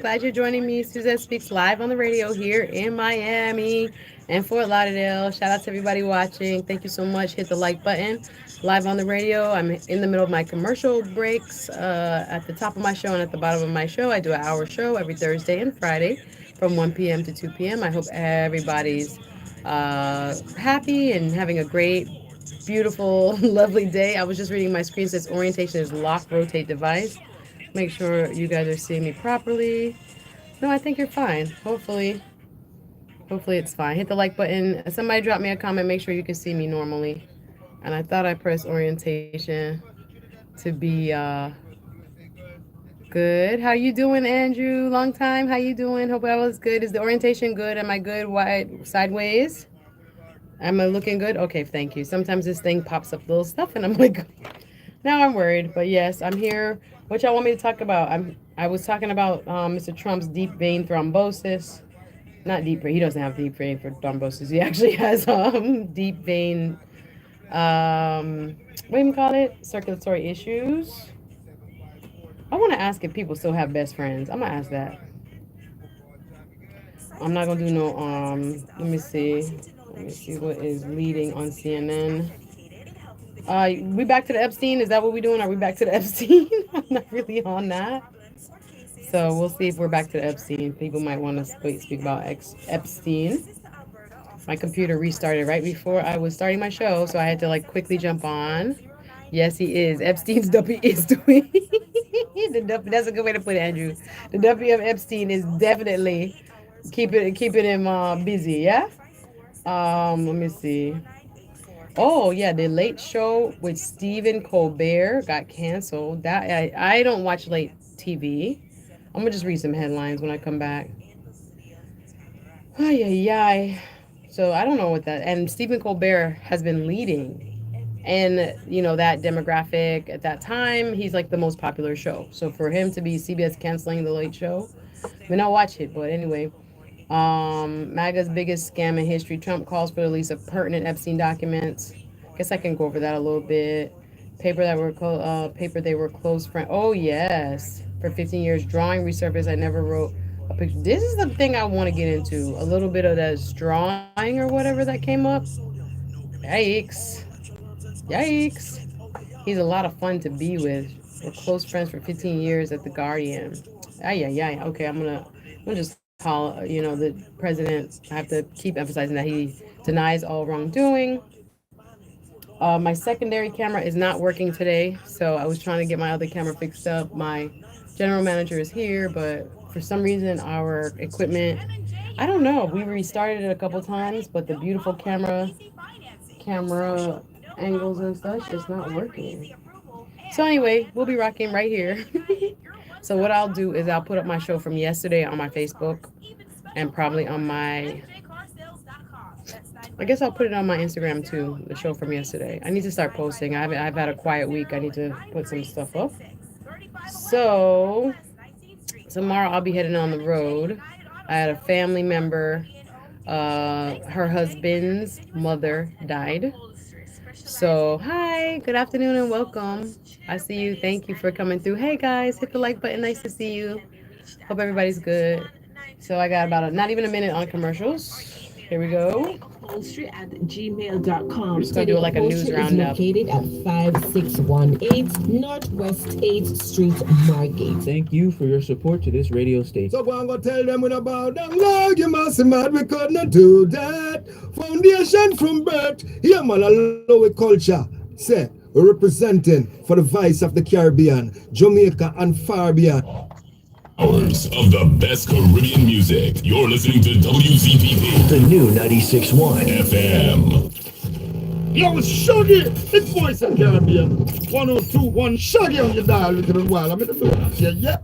Glad you're joining me. Suzette Speaks live on the radio here in Miami and Fort Lauderdale. Shout out to everybody watching. Thank you so much. Hit the like button. Live on the radio. I'm in the middle of my commercial breaks. At the top of my show and at the bottom of my show, I do an hour show every Thursday and Friday from 1 p.m. to 2 p.m. I hope everybody's happy and having a great, beautiful, lovely day. I was just reading my screen. It says orientation is lock, rotate device. Make sure you guys are seeing me properly. No, I think you're fine. Hopefully it's fine. Hit the like button. Somebody drop me a comment. Make sure you can see me normally. And I thought I pressed orientation to be good. How you doing, Andrew? Long time. How you doing? Hope I was good. Is the orientation good? Am I good? Wide sideways? Am I looking good? Okay, thank you. Sometimes this thing pops up little stuff, and I'm like, now I'm worried. But yes, I'm here. What y'all want me to talk about? I was talking about Mr. Trump's deep vein thrombosis. Not deep vein. He doesn't have deep vein for thrombosis. He actually has deep vein what do you call it? Circulatory issues. I want to ask if people still have best friends. I'm gonna ask that. I'm not gonna do no let me see. Let me see what is leading on CNN. We back to the Epstein? Is that what we doing? Are we back to the Epstein? I'm not really on that. So we'll see if we're back to the Epstein. People might want to speak about Epstein. My computer restarted right before I was starting my show, so I had to like quickly jump on. Yes, he is. Epstein's W is doing. The W, that's a good way to put it, Andrew. The W of Epstein is definitely keeping him busy. Yeah. Let me see. Oh yeah, the Late Show with Stephen Colbert got canceled. That I don't watch late TV. I'm gonna just read some headlines when I come back. Ay ay ay. So I don't know what that. And Stephen Colbert has been leading, and that demographic at that time, he's like the most popular show. So for him to be CBS canceling the Late Show, I mean, I'll watch it, but anyway. MAGA's biggest scam in history. Trump calls for the release of pertinent Epstein documents. Guess I can go over that a little bit. Paper they were close friends. Oh yes, for 15 years, drawing resurfaced. I never wrote a picture. This is the thing I want to get into. A little bit of that drawing or whatever that came up. Yikes! Yikes! He's a lot of fun to be with. We're close friends for 15 years at the Guardian. Ay yeah yeah. Okay, I'm gonna just call the president. I have to keep emphasizing that he denies all wrongdoing. My secondary camera is not working today, so I was trying to get my other camera fixed up. My general manager is here, but for some reason our equipment, I don't know. We restarted it a couple times, but the beautiful camera angles and stuff just not working. So anyway, we'll be rocking right here. So what I'll do is I'll put up my show from yesterday on my Facebook and probably on my I guess I'll put it on my Instagram too, the show from yesterday. I need to start posting. I've had a quiet week. I need to put some stuff up. So tomorrow I'll be heading on the road. I had a family member, her husband's mother died. So, hi, good afternoon and welcome. I see you. Thank you for coming through. Hey guys, hit the like button. Nice to see you. Hope everybody's good. So, I got about not even a minute on commercials. Here we go. Upholstery at gmail.com. We're just gonna do like a news roundup. Located at 5618 Northwest 8th Street, Margate. Thank you for your support to this radio station. So I'm gonna tell them about them. Lord, you must be mad, we could not do that. Foundation from birth. Yeah, man, I love it culture. Say, we're representing for the vice of the Caribbean, Jamaica and far beyond. Hours of the best Caribbean music. You're listening to WZPP, The new 96.1 FM. Yo, it's Shaggy. It's Voice of Caribbean. 102.1 Shaggy on your dial, little while. I'm in the middle. Yeah.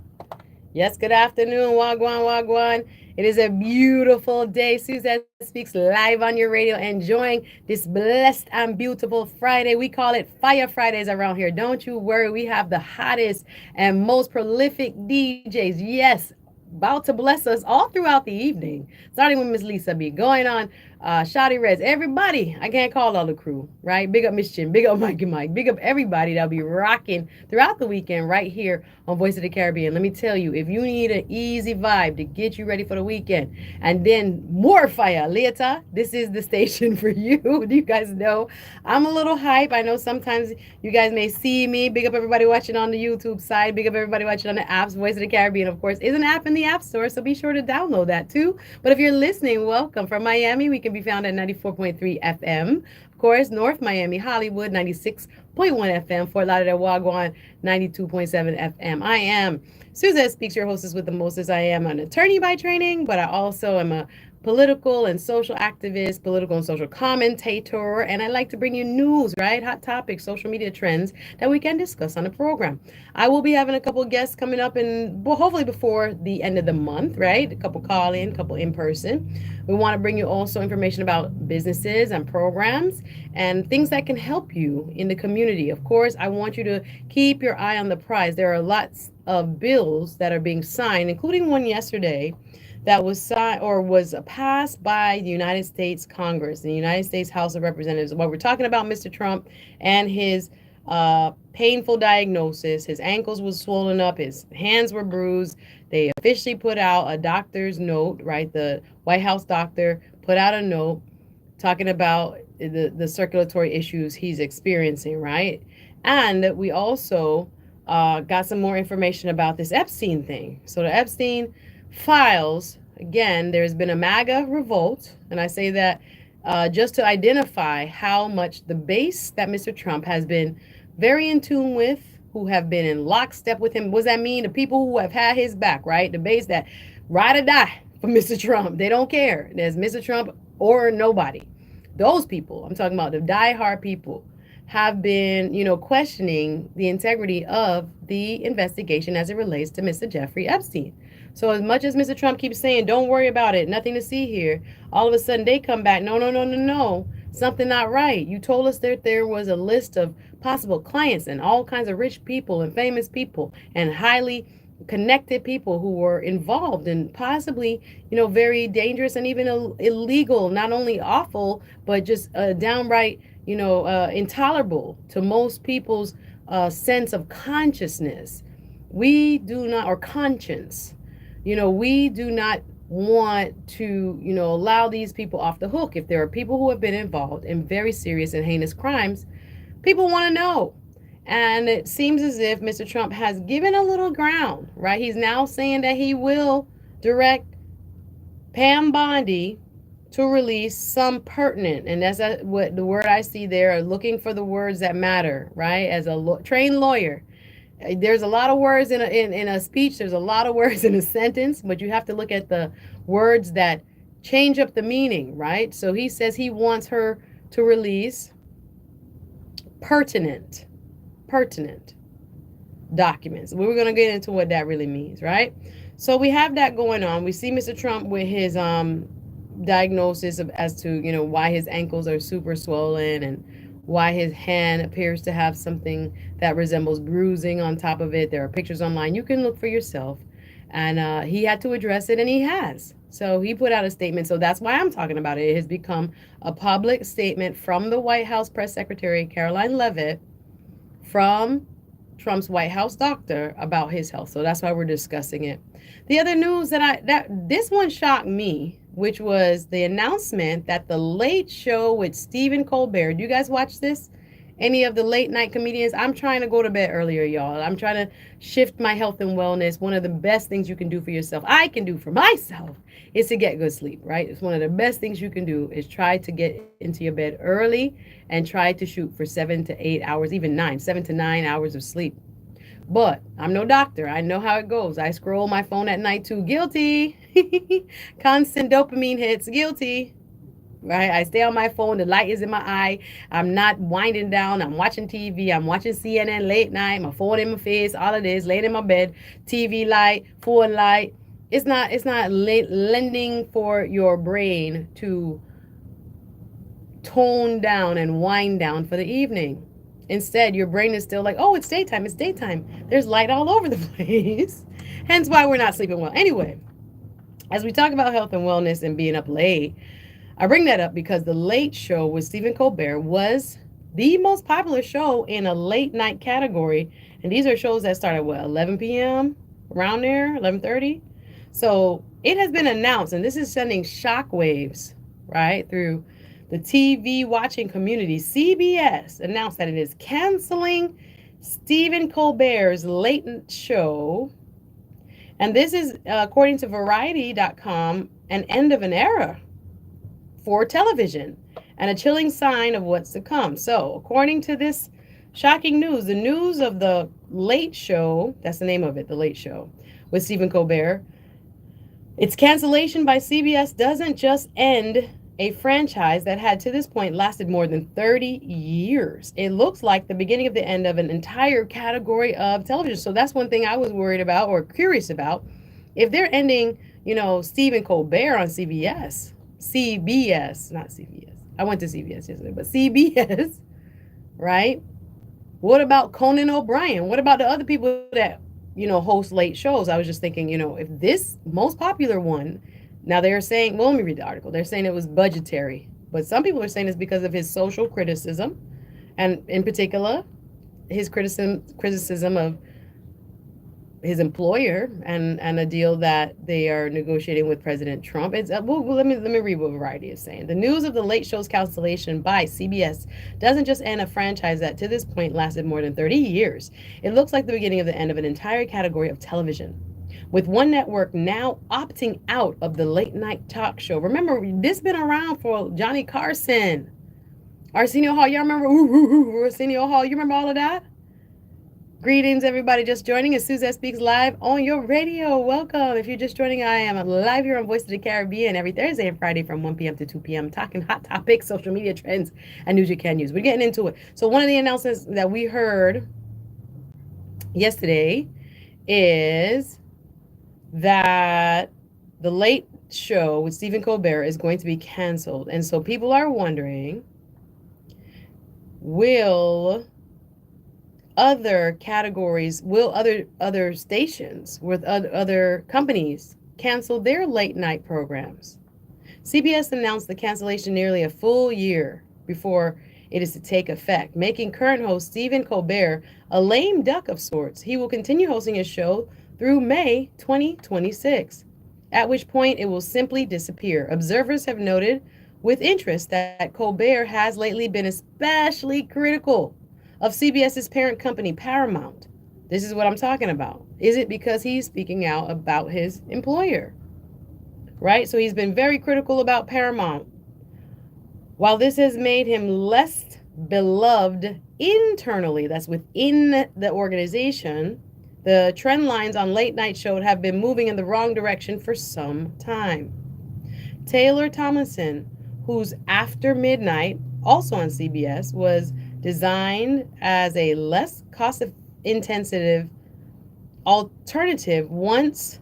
Yes, good afternoon, Wagwan, Wagwan. It is a beautiful day. Suzette Speaks live on your radio, enjoying this blessed and beautiful Friday. We call it Fire Fridays around here. Don't you worry. We have the hottest and most prolific DJs. Yes, about to bless us all throughout the evening, starting with Miss Lisa B. Going on Shotty Reds, everybody. I can't call all the crew, right? Big up Miss Chin, big up Mike and Mike, big up everybody that'll be rocking throughout the weekend right here on Voice of the Caribbean. Let me tell you, if you need an easy vibe to get you ready for the weekend and then more fire later, this is the station for you. You guys know I'm a little hype. I know sometimes you guys may see me. Big up everybody watching on the YouTube side. Big up everybody watching on the apps. Voice of the Caribbean, of course, is an app in the App Store, so be sure to download that too. But if you're listening, welcome. From Miami, we can be found at 94.3 FM. Of course, North Miami, Hollywood, 96.1 FM. Fort Lauderdale, Wagwan, 92.7 FM. I am Suzette Speaks, your hostess with the mostest. I am an attorney by training, but I also am a political and social activist, political and social commentator, and I like to bring you news, right? Hot topics, social media trends that we can discuss on the program. I will be having a couple guests coming up, and hopefully before the end of the month, right? A couple call in, a couple in person. We want to bring you also information about businesses and programs and things that can help you in the community. Of course, I want you to keep your eye on the prize. There are lots of bills that are being signed, including one yesterday that was signed or was passed by the United States Congress, the United States House of Representatives. What we're talking about, Mr. Trump and his painful diagnosis. His ankles was swollen up, his hands were bruised. They officially put out a doctor's note, right? The White House doctor put out a note talking about the circulatory issues he's experiencing, right? And we also got some more information about this Epstein thing. So the Epstein files, again, there's been a MAGA revolt, and I say that just to identify how much the base that Mr. Trump has been very in tune with, who have been in lockstep with him. What does that mean? The people who have had his back, right? The base that ride or die for Mr. Trump. They don't care. There's Mr. Trump or nobody. Those people, I'm talking about the diehard people, have been, questioning the integrity of the investigation as it relates to Mr. Jeffrey Epstein. So as much as Mr. Trump keeps saying, don't worry about it, nothing to see here, all of a sudden they come back, no, something not right. You told us that there was a list of possible clients and all kinds of rich people and famous people and highly connected people who were involved in possibly, very dangerous and even illegal, not only awful, but just downright, intolerable to most people's sense of consciousness. We do not, or conscience. We do not want to, allow these people off the hook. If there are people who have been involved in very serious and heinous crimes, people want to know. And it seems as if Mr. Trump has given a little ground, right? He's now saying that he will direct Pam Bondi to release some pertinent, and that's what the word I see there, looking for the words that matter, right? As a trained lawyer, there's a lot of words in a speech. There's a lot of words in a sentence, but you have to look at the words that change up the meaning, right? So he says he wants her to release pertinent documents. We're going to get into what that really means, right? So we have that going on. We see Mr. Trump with his diagnosis as to, why his ankles are super swollen and why his hand appears to have something that resembles bruising on top of it. There are pictures online. You can look for yourself. And he had to address it, and he has. So he put out a statement. So that's why I'm talking about it. It has become a public statement from the White House press secretary, Caroline Leavitt, from Trump's White House doctor about his health. So that's why we're discussing it. The other news that this one shocked me, which was the announcement that the Late Show with Stephen Colbert. Do you guys watch this? Any of the late night comedians? I'm trying to go to bed earlier, y'all. I'm trying to shift my health and wellness. One of the best things you can do for yourself, I can do for myself, is to get good sleep, right? It's one of the best things you can do is try to get into your bed early and try to shoot for 7 to 8 hours, even 7 to 9 hours of sleep. But I'm no doctor. I know how it goes. I scroll my phone at night too. Guilty. Constant dopamine hits. Guilty. Right? I stay on my phone. The light is in my eye. I'm not winding down. I'm watching TV. I'm watching CNN late night. My phone in my face. All of this. Laying in my bed. TV light. Phone light. It's not lending for your brain to tone down and wind down for the evening. Instead, your brain is still like, oh, it's daytime. It's daytime. There's light all over the place. Hence why we're not sleeping well. Anyway, as we talk about health and wellness and being up late, I bring that up because the Late Show with Stephen Colbert was the most popular show in a late night category. And these are shows that start at what, 11 p.m., around there, 11:30. So it has been announced, and this is sending shockwaves, right, through the TV watching community. CBS announced that it is canceling Stephen Colbert's Late Show. And this is, according to Variety.com, an end of an era for television and a chilling sign of what's to come. So, according to this shocking news, the news of the Late Show, that's the name of it, the Late Show, with Stephen Colbert, its cancellation by CBS doesn't just end a franchise that had to this point lasted more than 30 years. It looks like the beginning of the end of an entire category of television. So that's one thing I was worried about or curious about. If they're ending, Stephen Colbert on CBS, not CBS. I went to CBS yesterday, but CBS, right? What about Conan O'Brien? What about the other people that, host late shows? I was just thinking, if this most popular one, now they're saying, well, let me read the article. They're saying it was budgetary, but some people are saying it's because of his social criticism, and in particular, his criticism of his employer and a deal that they are negotiating with President Trump. It's well, let me read what Variety is saying. The news of the Late Show's cancellation by CBS doesn't just end a franchise that to this point lasted more than 30 years. It looks like the beginning of the end of an entire category of television, with one network now opting out of the late night talk show. Remember, this been around for Johnny Carson, Arsenio Hall. Y'all remember Arsenio Hall? You remember all of that? Greetings, everybody just joining us. Suzette Speaks live on your radio. Welcome. If you're just joining, I am live here on Voice of the Caribbean every Thursday and Friday from 1 p.m. to 2 p.m. talking hot topics, social media trends, and news you can use. We're getting into it. So one of the announcements that we heard yesterday is that the Late Show with Stephen Colbert is going to be canceled. And so people are wondering, will other categories, will other stations with other companies cancel their late night programs? CBS announced the cancellation nearly a full year before it is to take effect, making current host Stephen Colbert a lame duck of sorts. He will continue hosting his show through May 2026, at which point it will simply disappear. Observers have noted with interest that Colbert has lately been especially critical of CBS's parent company, Paramount. This is what I'm talking about. Is it because he's speaking out about his employer? Right? So he's been very critical about Paramount. While this has made him less beloved internally, that's within the organization, the trend lines on late night shows have been moving in the wrong direction for some time. Taylor Tomlinson, who's After Midnight, also on CBS, was designed as a less cost-intensive alternative once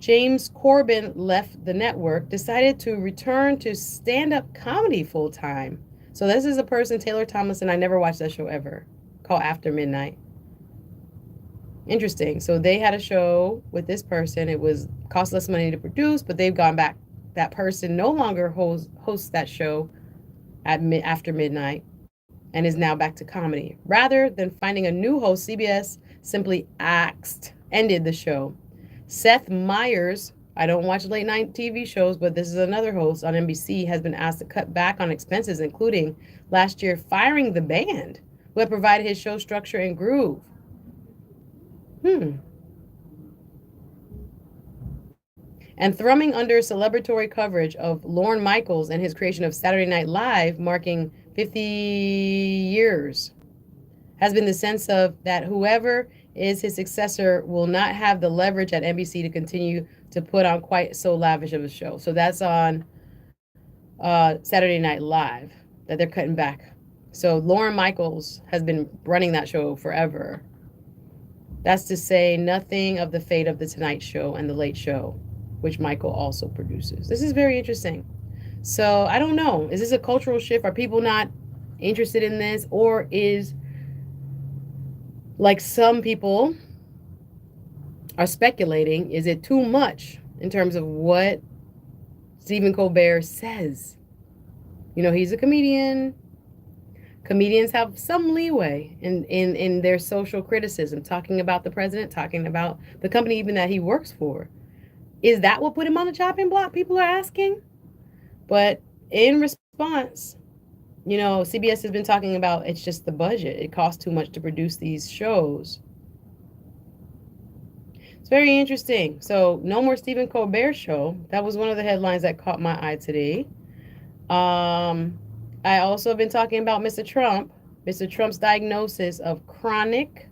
James Corbin left the network, decided to return to stand-up comedy full-time. So this is a person, Taylor Tomlinson, I never watched that show ever, called After Midnight. Interesting. So they had a show with this person. It was cost less money to produce, but they've gone back. That person no longer hosts that show at After Midnight and is now back to comedy. Rather than finding a new host, CBS simply ended the show. Seth Meyers, I don't watch late night TV shows, but this is another host on NBC, has been asked to cut back on expenses, including last year firing the band who had provided his show structure and groove. And thrumming under celebratory coverage of Lorne Michaels and his creation of Saturday Night Live, marking 50 years, has been the sense of that whoever is his successor will not have the leverage at NBC to continue to put on quite so lavish of a show. So that's on Saturday Night Live that they're cutting back. So Lorne Michaels has been running that show forever. That's to say nothing of the fate of The Tonight Show and The Late Show, which Michael also produces. This is very interesting. So I don't know. Is this a cultural shift? Are people not interested in this? Or is, like some people are speculating, is it too much in terms of what Stephen Colbert says? He's a comedian. Comedians have some leeway in their social criticism, talking about the president, talking about the company even that he works for. Is that what put him on the chopping block? People are asking. But in response, CBS has been talking about it's just the budget. It costs too much to produce these shows. It's very interesting. So, no more Stephen Colbert show. That was one of the headlines that caught my eye today. I also have been talking about Mr. Trump. Mr. Trump's diagnosis of chronic,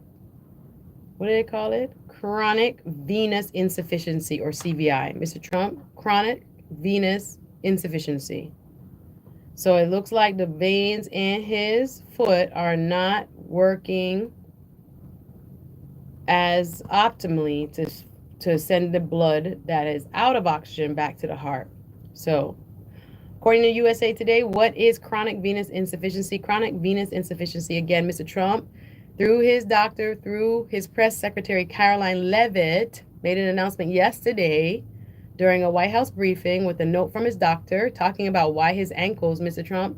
what do they call it? Chronic venous insufficiency, or CVI. Mr. Trump, chronic venous insufficiency. So it looks like the veins in his foot are not working as optimally to send the blood that is out of oxygen back to the heart. So, according to USA Today, what is chronic venous insufficiency? Chronic venous insufficiency, again, Mr. Trump, through his doctor, through his press secretary, Caroline Leavitt, made an announcement yesterday during a White House briefing with a note from his doctor talking about why his ankles, Mr. Trump,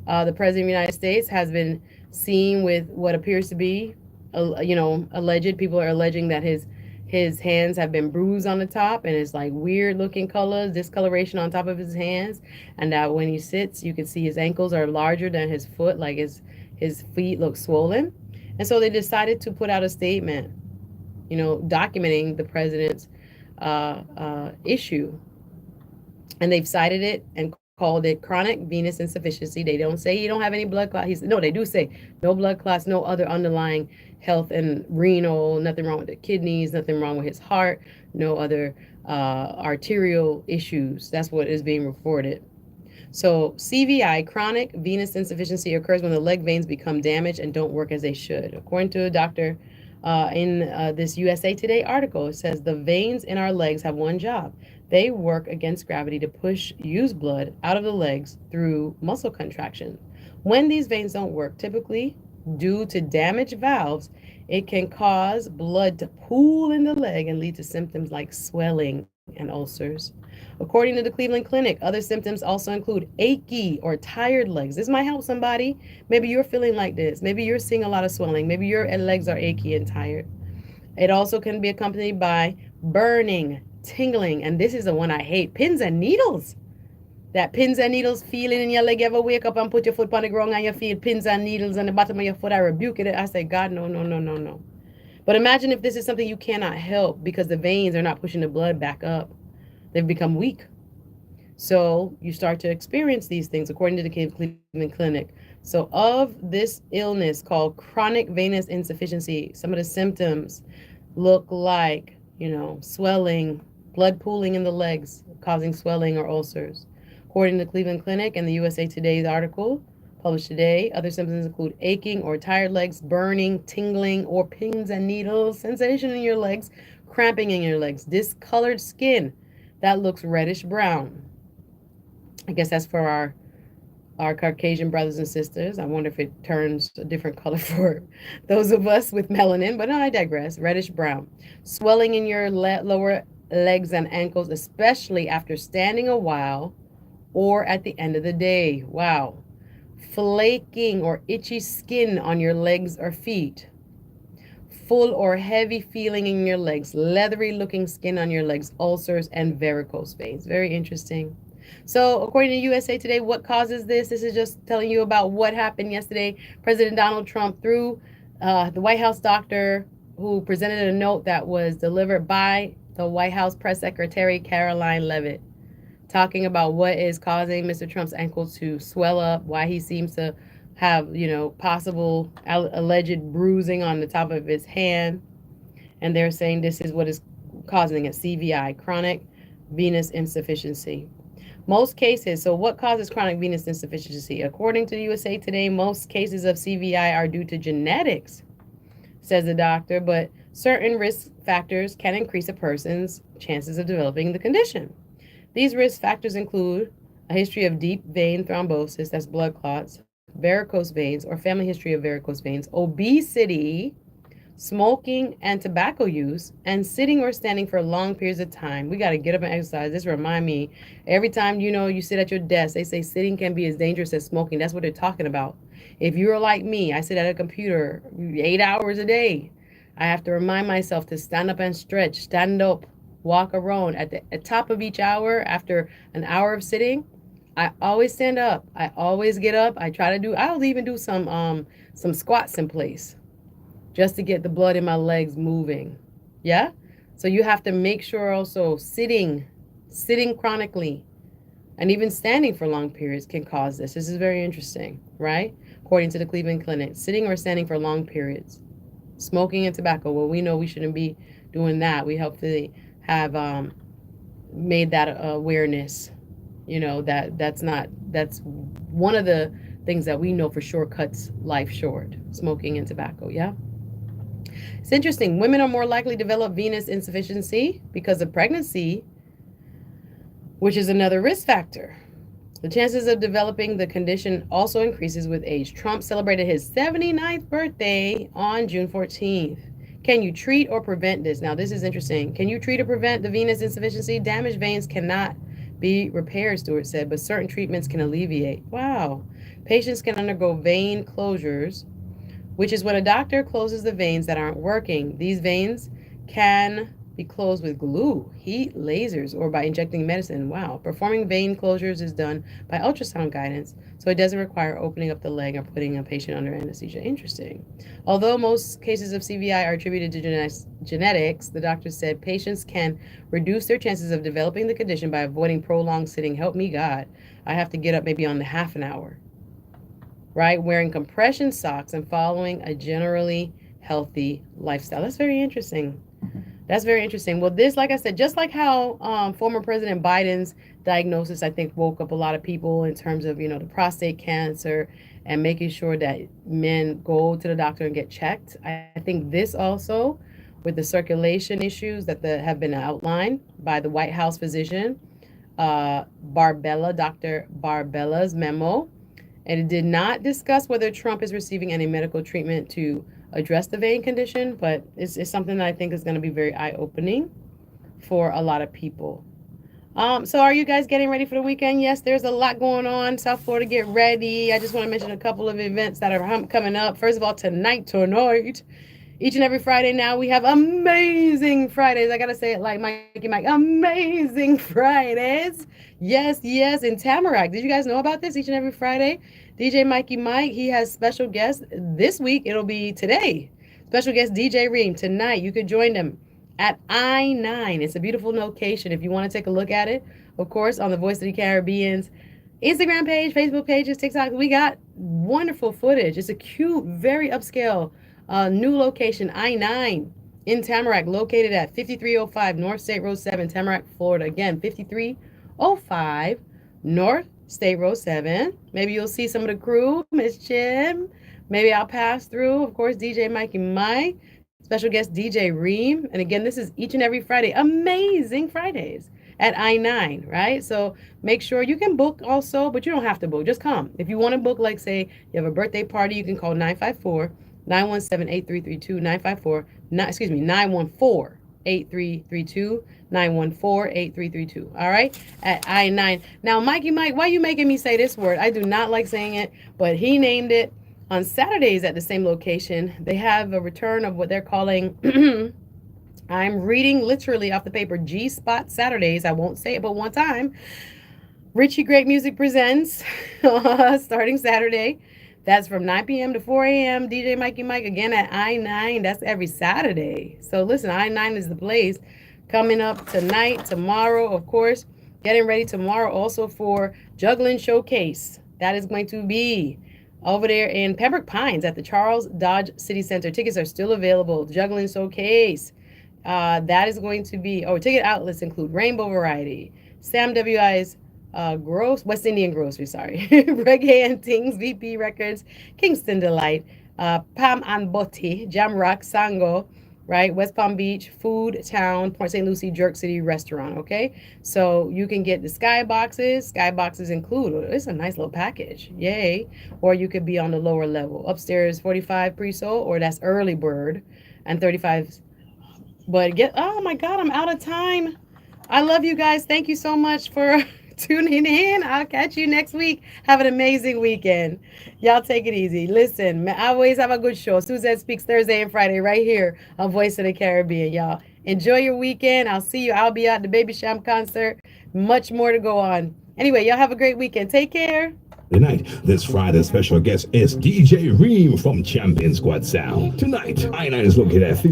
the President of the United States, has been seen with what appears to be, alleged. People are alleging that his hands have been bruised on the top, and it's like weird looking colors, discoloration on top of his hands, and that when he sits, you can see his ankles are larger than his foot, like his feet look swollen. And so they decided to put out a statement, documenting the president's issue, and they've cited it and called it chronic venous insufficiency. They don't say you don't have any blood clots. No, they do say no blood clots, no other underlying health and renal, nothing wrong with the kidneys, nothing wrong with his heart, no other arterial issues. That's what is being reported. So CVI, chronic venous insufficiency, occurs when the leg veins become damaged and don't work as they should. According to a doctor in this USA Today article, it says the veins in our legs have one job. They work against gravity to push used blood out of the legs through muscle contraction. When these veins don't work, typically due to damaged valves, it can cause blood to pool in the leg and lead to symptoms like swelling and ulcers. According to the Cleveland Clinic, other symptoms also include achy or tired legs. This might help somebody. Maybe you're feeling like this. Maybe you're seeing a lot of swelling. Maybe your legs are achy and tired. It also can be accompanied by burning, tingling, and this is the one I hate, pins and needles. That pins and needles feeling in your leg. You ever wake up and put your foot on the ground and you feel pins and needles on the bottom of your foot? I rebuke it. I say, God, no, no, no, no, no. But imagine if this is something you cannot help because the veins are not pushing the blood back up. They've become weak. So you start to experience these things, according to the Cleveland Clinic. So of this illness called chronic venous insufficiency, some of the symptoms look like, swelling, blood pooling in the legs, causing swelling or ulcers. According to the Cleveland Clinic and the USA Today's article published today, other symptoms include aching or tired legs, burning, tingling, or pins and needles, sensation in your legs, cramping in your legs, discolored skin that looks reddish brown. I guess that's for our Caucasian brothers and sisters. I wonder if it turns a different color for those of us with melanin, but no, I digress. Reddish brown. Swelling in your lower legs and ankles, especially after standing a while or at the end of the day. Wow. Flaking or itchy skin on your legs or feet. Full or heavy feeling in your legs. Leathery looking skin on your legs. Ulcers and varicose veins. Very interesting. So according to USA Today, what causes this? This is just telling you about what happened yesterday. President Donald Trump, through the White House doctor who presented a note that was delivered by the White House press secretary, Caroline Leavitt, talking about what is causing Mr. Trump's ankles to swell up, why he seems to have, possible alleged bruising on the top of his hand. And they're saying this is what is causing it, CVI, chronic venous insufficiency. Most cases, so what causes chronic venous insufficiency? According to USA Today, most cases of CVI are due to genetics, says the doctor, but certain risk factors can increase a person's chances of developing the condition. These risk factors include a history of deep vein thrombosis, that's blood clots, varicose veins or family history of varicose veins, obesity, smoking and tobacco use, and sitting or standing for long periods of time. We got to get up and exercise. This remind me, every time you sit at your desk, they say sitting can be as dangerous as smoking. That's what they're talking about. If you're like me, I sit at a computer 8 hours a day. I have to remind myself to stand up and stretch, stand up, walk around at the top of each hour. After an hour of sitting, I always stand up. I always get up. I'll even do some squats in place just to get the blood in my legs moving. Yeah? So you have to make sure also sitting chronically, and even standing for long periods can cause this. This is very interesting, right? According to the Cleveland Clinic, sitting or standing for long periods. Smoking and tobacco, well, we know we shouldn't be doing that. We hopefully have made that awareness, that's one of the things that we know for sure cuts life short, smoking and tobacco. Yeah. It's interesting. Women are more likely to develop venous insufficiency because of pregnancy, which is another risk factor. The chances of developing the condition also increases with age. Trump celebrated his 79th birthday on June 14th. Can you treat or prevent this? Now, this is interesting. Can you treat or prevent the venous insufficiency? Damaged veins cannot be repaired, Stewart said, but certain treatments can alleviate. Wow. Patients can undergo vein closures, which is when a doctor closes the veins that aren't working. These veins can be closed with glue, heat, lasers, or by injecting medicine. Wow. Performing vein closures is done by ultrasound guidance, so it doesn't require opening up the leg or putting a patient under anesthesia. Interesting. Although most cases of CVI are attributed to genetics, the doctor said patients can reduce their chances of developing the condition by avoiding prolonged sitting. Help me, God. I have to get up maybe on the half an hour, right? Wearing compression socks and following a generally healthy lifestyle. That's very interesting. That's very interesting. Well, this, like I said, just like how former President Biden's diagnosis, I think, woke up a lot of people in terms of, the prostate cancer and making sure that men go to the doctor and get checked. I think this also, with the circulation issues that have been outlined by the White House physician, Dr. Barbella's memo, and it did not discuss whether Trump is receiving any medical treatment to address the vein condition, but it's something that I think is going to be very eye-opening for a lot of people. So are you guys getting ready for the weekend? Yes, there's a lot going on. South Florida, get ready. I just want to mention a couple of events that are coming up. First of all, tonight, each and every Friday now, we have amazing Fridays. I got to say it like Mikey Mike. Amazing Fridays. Yes, in Tamarack. Did you guys know about this? Each and every Friday, DJ Mikey Mike, he has special guests. This week, it'll be today. Special guest DJ Reem. Tonight, you could join them at I-9. It's a beautiful location. If you want to take a look at it, of course, on the Voice of the Caribbean's Instagram page, Facebook pages, TikTok, we got wonderful footage. It's a cute, very upscale new location, I-9 in Tamarack, located at 5305 North State Road 7, Tamarack, Florida. Again, 5305 North State Road 7. Maybe you'll see some of the crew, Miss Jim. Maybe I'll pass through. Of course, DJ Mikey Mike, special guest DJ Reem. And again, this is each and every Friday. Amazing Fridays at I-9, right? So make sure you can book also, but you don't have to book. Just come. If you want to book, like say you have a birthday party, you can call 917-8332, 914-8332, 914-8332. All right, at I-9. Now, Mikey Mike, why are you making me say this word? I do not like saying it, but he named it. On Saturdays at the same location, they have a return of what they're calling, I'm reading literally off the paper, G-Spot Saturdays. I won't say it but one time. Richie Great Music presents starting Saturday. That's from 9 p.m. to 4 a.m. DJ Mikey Mike again at I-9. That's every Saturday. So listen, I-9 is the place. Coming up tonight, tomorrow, of course. Getting ready tomorrow also for Juggling Showcase. That is going to be over there in Pembroke Pines at the Charles Dodge City Center. Tickets are still available. Juggling Showcase. That is going to be, ticket outlets include Rainbow Variety, Sam W.I.'s West Indian Grocery, Reggae and Things, VP Records, Kingston Delight, Pam and Botti, Jamrock, Sango, right? West Palm Beach, Food Town, Port St. Lucie, Jerk City Restaurant, okay? So you can get the skyboxes. Skyboxes include, it's a nice little package, yay. Or you could be on the lower level. Upstairs, 45 pre-sold, or that's early bird. and 35. But oh my God, I'm out of time. I love you guys. Thank you so much for tuning in. I'll catch you next week. Have an amazing weekend. Y'all take it easy. Listen, I always have a good show. Suzette Speaks Thursday and Friday right here on Voice of the Caribbean, y'all. Enjoy your weekend. I'll see you. I'll be at the Baby Sham concert. Much more to go on. Anyway, y'all have a great weekend. Take care. Tonight, this Friday's special guest is DJ Reem from Champion Squad Sound. Tonight, I-9 is located at 50